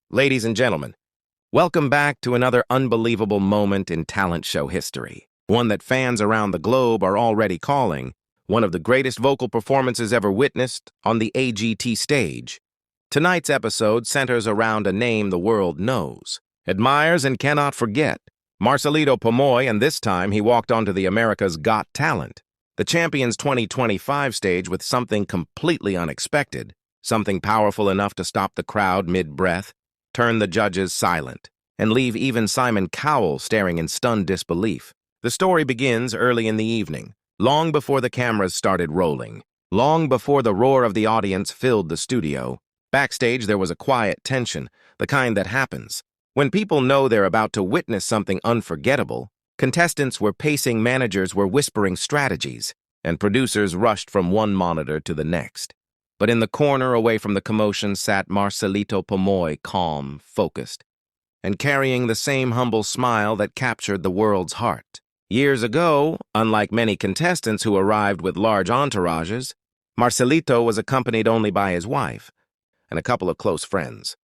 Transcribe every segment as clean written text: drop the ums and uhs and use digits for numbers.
Ladies and gentlemen, welcome back to another unbelievable moment in talent show history. One that fans around the globe are already calling one of the greatest vocal performances ever witnessed on the AGT stage. Tonight's episode centers around a name the world knows, admires, and cannot forget. Marcelito Pomoy, and this time he walked onto the America's Got Talent, the Champions 2025 stage with something completely unexpected, something powerful enough to stop the crowd mid-breath, turn the judges silent, and leave even Simon Cowell staring in stunned disbelief. The story begins early in the evening, long before the cameras started rolling, long before the roar of the audience filled the studio. Backstage, there was a quiet tension, the kind that happens when people know they're about to witness something unforgettable. Contestants were pacing, managers were whispering strategies, and producers rushed from one monitor to the next. But in the corner, away from the commotion, sat Marcelito Pomoy, calm, focused, and carrying the same humble smile that captured the world's heart. Years ago, unlike many contestants who arrived with large entourages, Marcelito was accompanied only by his wife and a couple of close friends.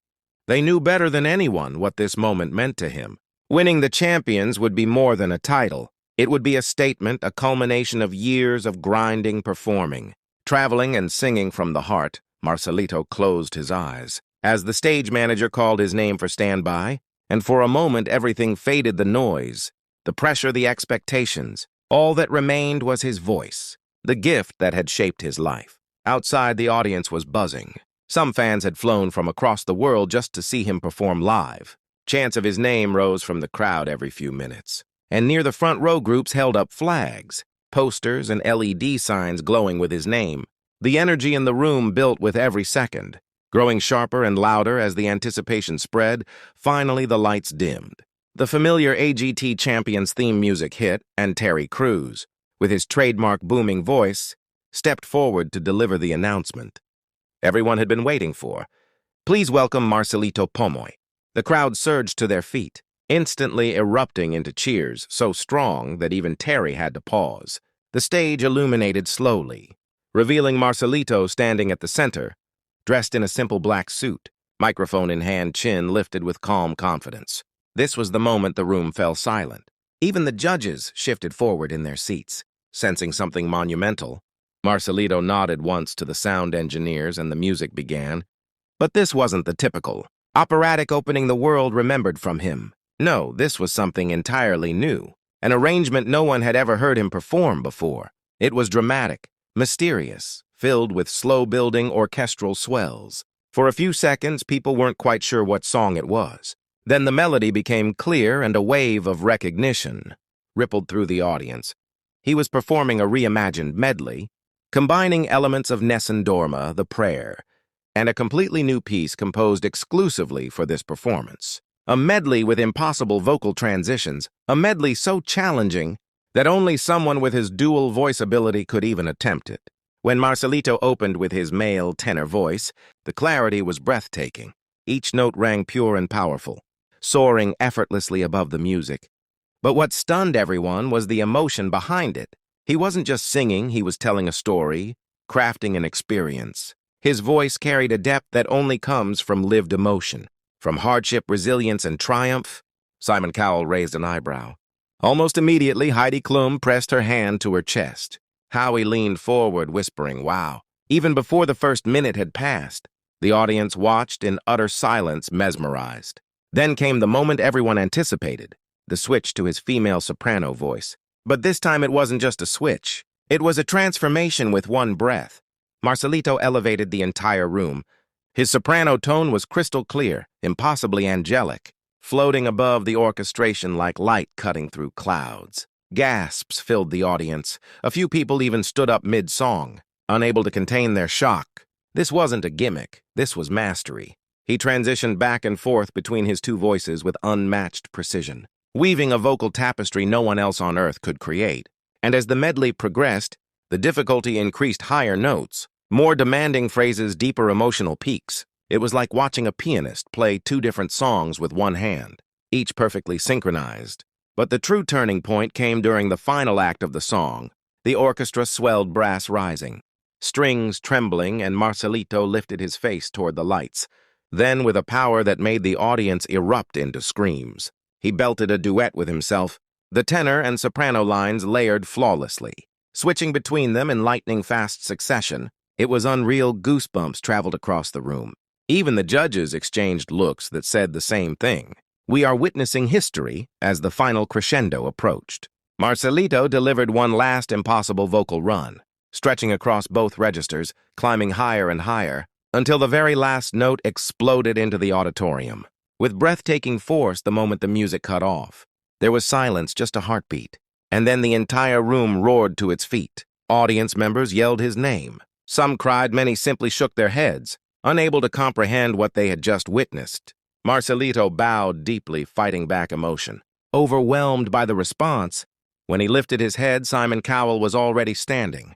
They knew better than anyone what this moment meant to him. Winning the Champions would be more than a title. It would be a statement, a culmination of years of grinding, performing, traveling and singing from the heart. Marcelito closed his eyes as the stage manager called his name for standby, and for a moment everything faded, the noise, the pressure, the expectations. All that remained was his voice, the gift that had shaped his life. Outside, the audience was buzzing. Some fans had flown from across the world just to see him perform live. Chants of his name rose from the crowd every few minutes, and near the front row groups held up flags, posters, and LED signs glowing with his name. The energy in the room built with every second, growing sharper and louder as the anticipation spread. Finally, the lights dimmed. The familiar AGT Champions theme music hit, and Terry Crews, with his trademark booming voice, stepped forward to deliver the announcement everyone had been waiting for. Please welcome Marcelito Pomoy. The crowd surged to their feet, instantly erupting into cheers so strong that even Terry had to pause. The stage illuminated slowly, revealing Marcelito standing at the center, dressed in a simple black suit, microphone in hand, chin lifted with calm confidence. This was the moment the room fell silent. Even the judges shifted forward in their seats, sensing something monumental. Marcelito nodded once to the sound engineers and the music began. But this wasn't the typical operatic opening the world remembered from him. No, this was something entirely new, an arrangement no one had ever heard him perform before. It was dramatic, mysterious, filled with slow-building orchestral swells. For a few seconds, people weren't quite sure what song it was. Then the melody became clear and a wave of recognition rippled through the audience. He was performing a reimagined medley, combining elements of Nessun Dorma, the prayer, and a completely new piece composed exclusively for this performance. A medley with impossible vocal transitions, a medley so challenging that only someone with his dual voice ability could even attempt it. When Marcelito opened with his male tenor voice, the clarity was breathtaking. Each note rang pure and powerful, soaring effortlessly above the music. But what stunned everyone was the emotion behind it. He wasn't just singing, he was telling a story, crafting an experience. His voice carried a depth that only comes from lived emotion, from hardship, resilience, and triumph. Simon Cowell raised an eyebrow. Almost immediately, Heidi Klum pressed her hand to her chest. Howie leaned forward, whispering, "Wow." Even before the first minute had passed, the audience watched in utter silence, mesmerized. Then came the moment everyone anticipated, the switch to his female soprano voice. But this time it wasn't just a switch. It was a transformation with one breath. Marcelito elevated the entire room. His soprano tone was crystal clear, impossibly angelic, floating above the orchestration like light cutting through clouds. Gasps filled the audience. A few people even stood up mid-song, unable to contain their shock. This wasn't a gimmick. This was mastery. He transitioned back and forth between his two voices with unmatched precision, weaving a vocal tapestry no one else on earth could create. And as the medley progressed, the difficulty increased. Higher notes, more demanding phrases, deeper emotional peaks. It was like watching a pianist play two different songs with one hand, each perfectly synchronized. But the true turning point came during the final act of the song. The orchestra swelled, brass rising, strings trembling, and Marcelito lifted his face toward the lights. Then, with a power that made the audience erupt into screams, he belted a duet with himself, the tenor and soprano lines layered flawlessly. Switching between them in lightning-fast succession, it was unreal. Goosebumps traveled across the room. Even the judges exchanged looks that said the same thing. We are witnessing history as the final crescendo approached. Marcelito delivered one last impossible vocal run, stretching across both registers, climbing higher and higher, until the very last note exploded into the auditorium. With breathtaking force the moment the music cut off, there was silence, just a heartbeat, and then the entire room roared to its feet. Audience members yelled his name. Some cried, many simply shook their heads, unable to comprehend what they had just witnessed. Marcelito bowed deeply, fighting back emotion. Overwhelmed by the response, when he lifted his head, Simon Cowell was already standing,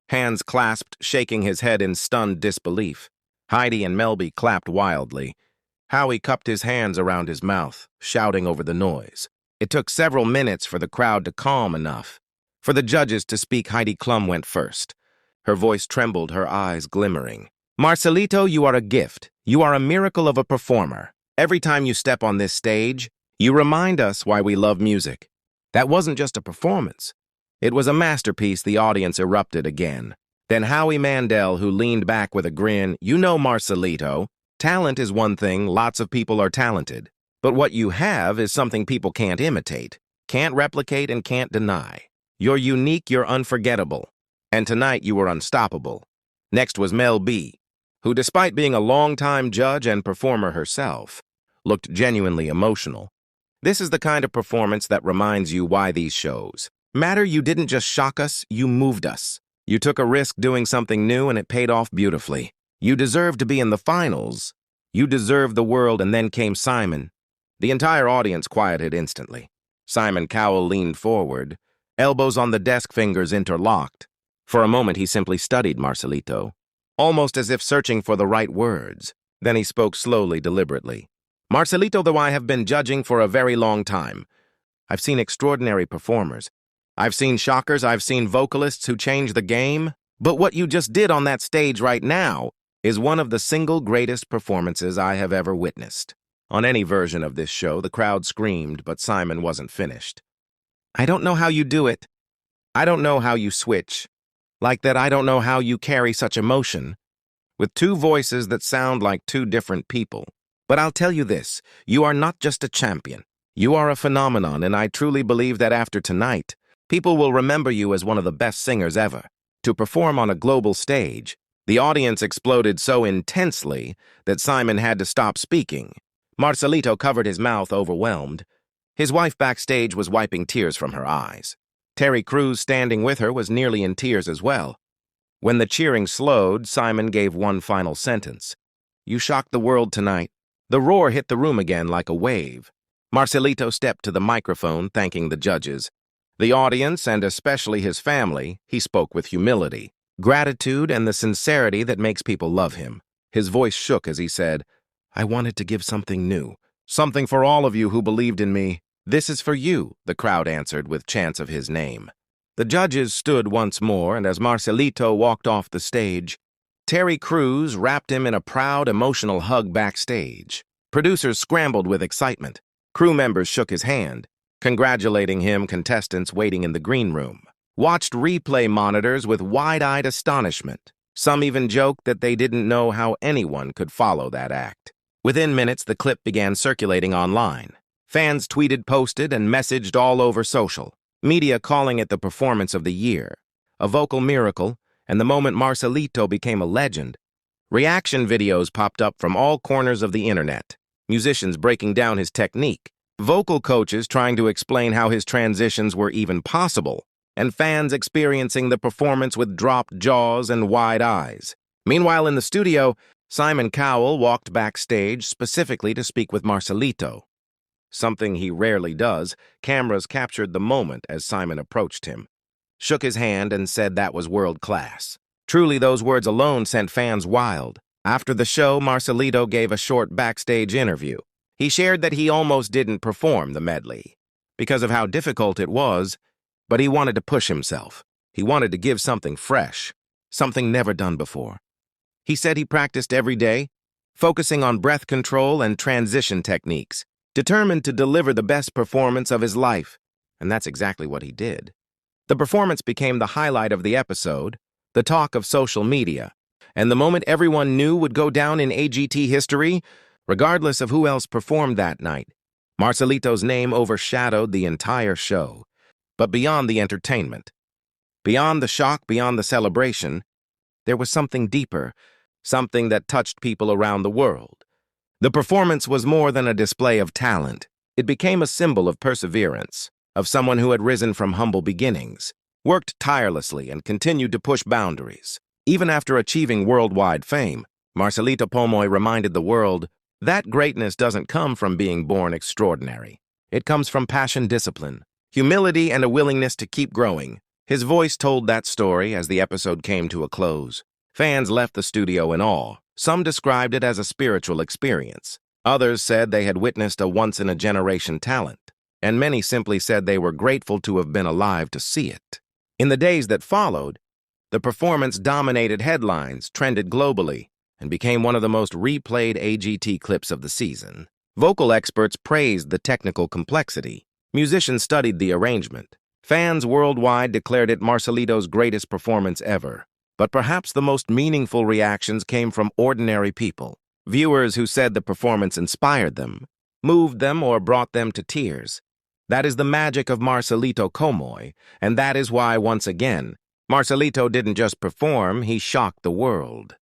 hands clasped, shaking his head in stunned disbelief. Heidi and Melby clapped wildly. Howie cupped his hands around his mouth, shouting over the noise. It took several minutes for the crowd to calm enough. For the judges to speak, Heidi Klum went first. Her voice trembled, her eyes glimmering. Marcelito, you are a gift. You are a miracle of a performer. Every time you step on this stage, you remind us why we love music. That wasn't just a performance. It was a masterpiece. The audience erupted again. Then Howie Mandel, who leaned back with a grin, you know, Marcelito, talent is one thing, lots of people are talented. But what you have is something people can't imitate, can't replicate, and can't deny. You're unique, you're unforgettable. And tonight you were unstoppable. Next was Mel B, who, despite being a longtime judge and performer herself, looked genuinely emotional. This is the kind of performance that reminds you why these shows matter. You didn't just shock us, you moved us. You took a risk doing something new and it paid off beautifully. You deserved to be in the finals. You deserved the world. And then came Simon. The entire audience quieted instantly. Simon Cowell leaned forward, elbows on the desk, fingers interlocked. For a moment, he simply studied Marcelito, almost as if searching for the right words. Then he spoke slowly, deliberately. Marcelito, though I have been judging for a very long time, I've seen extraordinary performers. I've seen shockers, I've seen vocalists who changed the game. But what you just did on that stage right now is one of the single greatest performances I have ever witnessed. On any version of this show, the crowd screamed, but Simon wasn't finished. I don't know how you do it. I don't know how you switch. Like that, I don't know how you carry such emotion, with two voices that sound like two different people. But I'll tell you this, you are not just a champion. You are a phenomenon, and I truly believe that after tonight, people will remember you as one of the best singers ever. To perform on a global stage, the audience exploded so intensely that Simon had to stop speaking. Marcelito covered his mouth, overwhelmed. His wife backstage was wiping tears from her eyes. Terry Crews, standing with her, was nearly in tears as well. When the cheering slowed, Simon gave one final sentence. You shocked the world tonight. The roar hit the room again like a wave. Marcelito stepped to the microphone, thanking the judges. The audience, and especially his family, he spoke with humility, gratitude, and the sincerity that makes people love him. His voice shook as he said, I wanted to give something new, something for all of you who believed in me. This is for you, the crowd answered with chants of his name. The judges stood once more, and as Marcelito walked off the stage, Terry Crews wrapped him in a proud, emotional hug backstage. Producers scrambled with excitement. Crew members shook his hand, congratulating him. Contestants waiting in the green room watched replay monitors with wide-eyed astonishment. Some even joked that they didn't know how anyone could follow that act. Within minutes, the clip began circulating online. Fans tweeted, posted, and messaged all over social media, calling it the performance of the year, a vocal miracle, and the moment Marcelito became a legend. Reaction videos popped up from all corners of the internet, musicians breaking down his technique, vocal coaches trying to explain how his transitions were even possible, and fans experiencing the performance with dropped jaws and wide eyes. Meanwhile, in the studio, Simon Cowell walked backstage specifically to speak with Marcelito. Something he rarely does, cameras captured the moment as Simon approached him, shook his hand, and said that was world-class. Truly, those words alone sent fans wild. After the show, Marcelito gave a short backstage interview. He shared that he almost didn't perform the medley because of how difficult it was, but he wanted to push himself. He wanted to give something fresh, something never done before. He said he practiced every day, focusing on breath control and transition techniques, determined to deliver the best performance of his life. And that's exactly what he did. The performance became the highlight of the episode, the talk of social media, and the moment everyone knew would go down in AGT history, regardless of who else performed that night. Marcelito's name overshadowed the entire show. But beyond the entertainment, beyond the shock, beyond the celebration, there was something deeper, something that touched people around the world. The performance was more than a display of talent. It became a symbol of perseverance, of someone who had risen from humble beginnings, worked tirelessly, and continued to push boundaries. Even after achieving worldwide fame, Marcelito Pomoy reminded the world that greatness doesn't come from being born extraordinary. It comes from passion, discipline, humility, and a willingness to keep growing. His voice told that story as the episode came to a close. Fans left the studio in awe. Some described it as a spiritual experience. Others said they had witnessed a once-in-a-generation talent. And many simply said they were grateful to have been alive to see it. In the days that followed, the performance dominated headlines, trended globally, and became one of the most replayed AGT clips of the season. Vocal experts praised the technical complexity. Musicians studied the arrangement. Fans worldwide declared it Marcelito's greatest performance ever. But perhaps the most meaningful reactions came from ordinary people. Viewers who said the performance inspired them, moved them, or brought them to tears. That is the magic of Marcelito Pomoy, and that is why, once again, Marcelito didn't just perform, he shocked the world.